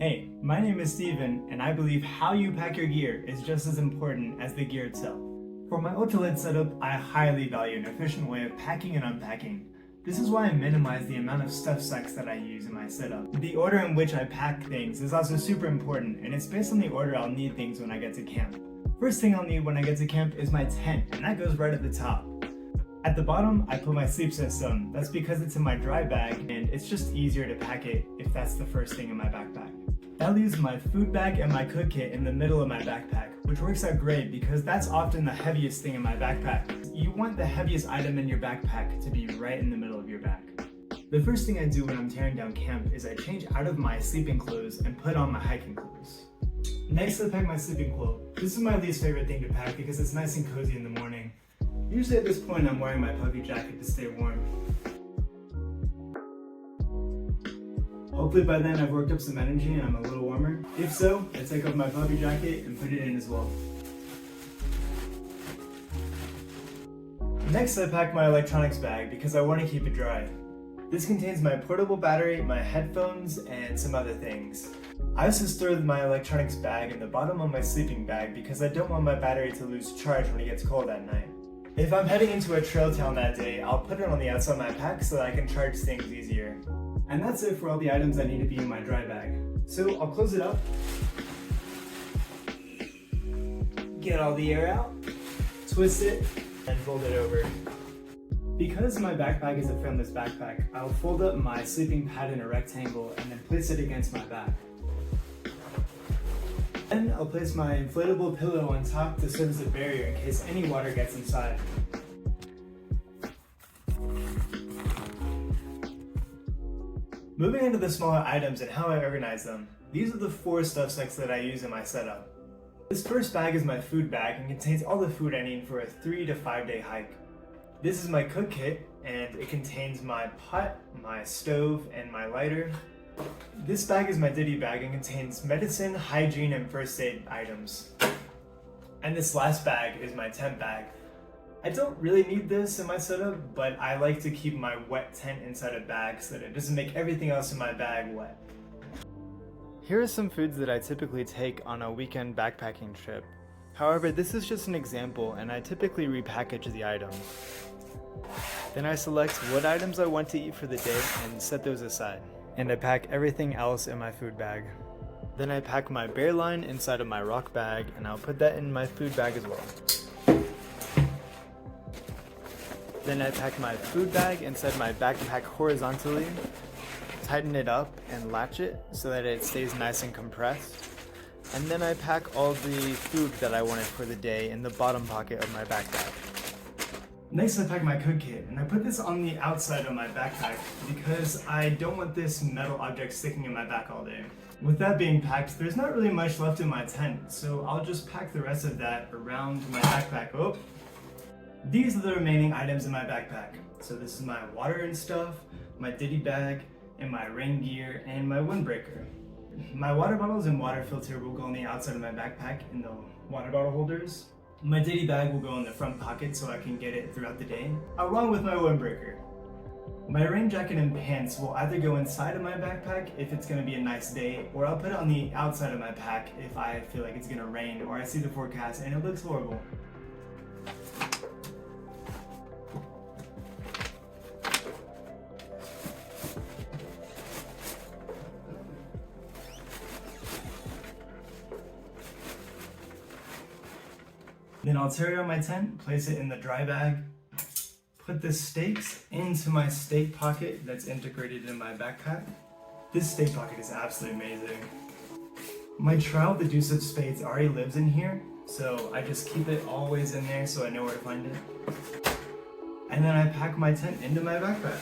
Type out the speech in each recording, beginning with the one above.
Hey, my name is Steven, and I believe how you pack your gear is just as important as the gear itself. For my ultralight setup, I highly value an efficient way of packing and unpacking. This is why I minimize the amount of stuff sacks that I use in my setup. The order in which I pack things is also super important, and it's based on the order I'll need things when I get to camp. First thing I'll need when I get to camp is my tent, and that goes right at the top. At the bottom, I put my sleep system. That's because it's in my dry bag, and it's just easier to pack it if that's the first thing in my backpack. That leaves my food bag and my cook kit in the middle of my backpack, which works out great because that's often the heaviest thing in my backpack. You want the heaviest item in your backpack to be right in the middle of your bag. The first thing I do when I'm tearing down camp is I change out of my sleeping clothes and put on my hiking clothes. Next, I pack my sleeping quilt. This is my least favorite thing to pack because it's nice and cozy in the morning. Usually at this point, I'm wearing my puffy jacket to stay warm. Hopefully by then I've worked up some energy and I'm a little warmer. If so, I take off my puffy jacket and put it in as well. Next, I pack my electronics bag because I want to keep it dry. This contains my portable battery, my headphones, and some other things. I also store my electronics bag in the bottom of my sleeping bag because I don't want my battery to lose charge when it gets cold at night. If I'm heading into a trail town that day, I'll put it on the outside of my pack so that I can charge things easier. And that's it for all the items that need to be in my dry bag. So I'll close it up, get all the air out, twist it, and fold it over. Because my backpack is a frameless backpack, I'll fold up my sleeping pad in a rectangle and then place it against my back. Then I'll place my inflatable pillow on top to serve as a barrier in case any water gets inside. Moving into the smaller items and how I organize them, these are the 4 stuff sacks that I use in my setup. This first bag is my food bag and contains all the food I need for a 3 to 5 day hike. This is my cook kit and it contains my pot, my stove, and my lighter. This bag is my ditty bag and contains medicine, hygiene, and first aid items. And this last bag is my tent bag. I don't really need this in my setup, but I like to keep my wet tent inside a bag so that it doesn't make everything else in my bag wet. Here are some foods that I typically take on a weekend backpacking trip. However, this is just an example and I typically repackage the items. Then I select what items I want to eat for the day and set those aside. And I pack everything else in my food bag. Then I pack my bear line inside of my rock bag and I'll put that in my food bag as well. Then I pack my food bag inside my backpack horizontally, tighten it up and latch it so that it stays nice and compressed. And then I pack all the food that I wanted for the day in the bottom pocket of my backpack. Next, I pack my cook kit, and I put this on the outside of my backpack because I don't want this metal object sticking in my back all day. With that being packed, there's not really much left in my tent, so I'll just pack the rest of that around my backpack. Oh, these are the remaining items in my backpack. So this is my water and stuff, my ditty bag, and my rain gear, and my windbreaker. My water bottles and water filter will go on the outside of my backpack in the water bottle holders. My ditty bag will go in the front pocket so I can get it throughout the day, along with my windbreaker. My rain jacket and pants will either go inside of my backpack if it's going to be a nice day, or I'll put it on the outside of my pack if I feel like it's going to rain or I see the forecast and it looks horrible. Then I'll tear out my tent, place it in the dry bag, put the stakes into my stake pocket that's integrated in my backpack. This stake pocket is absolutely amazing. My trowel, the deuce of spades, already lives in here, so I just keep it always in there so I know where to find it. And then I pack my tent into my backpack.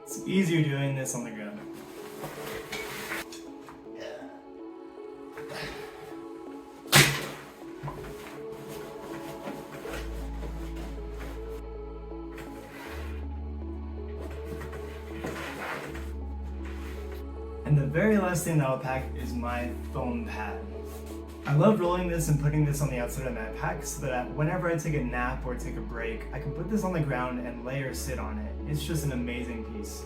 It's easier doing this on the ground. And the very last thing that I'll pack is my foam pad. I love rolling this and putting this on the outside of my pack so that whenever I take a nap or take a break, I can put this on the ground and lay or sit on it. It's just an amazing piece.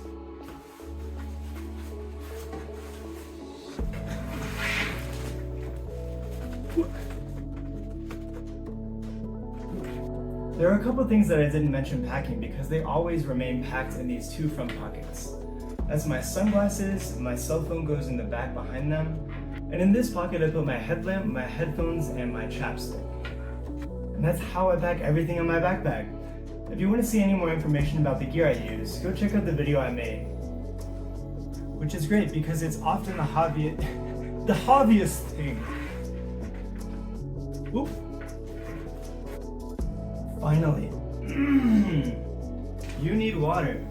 There are a couple things that I didn't mention packing because they always remain packed in these two front pockets. That's my sunglasses, my cell phone goes in the back behind them, and in this pocket I put my headlamp, my headphones, and my chapstick. And that's how I pack everything in my backpack. If you want to see any more information about the gear I use, go check out the video I made. Which is great because it's often the hobbyist thing. Oop. Finally. You need water.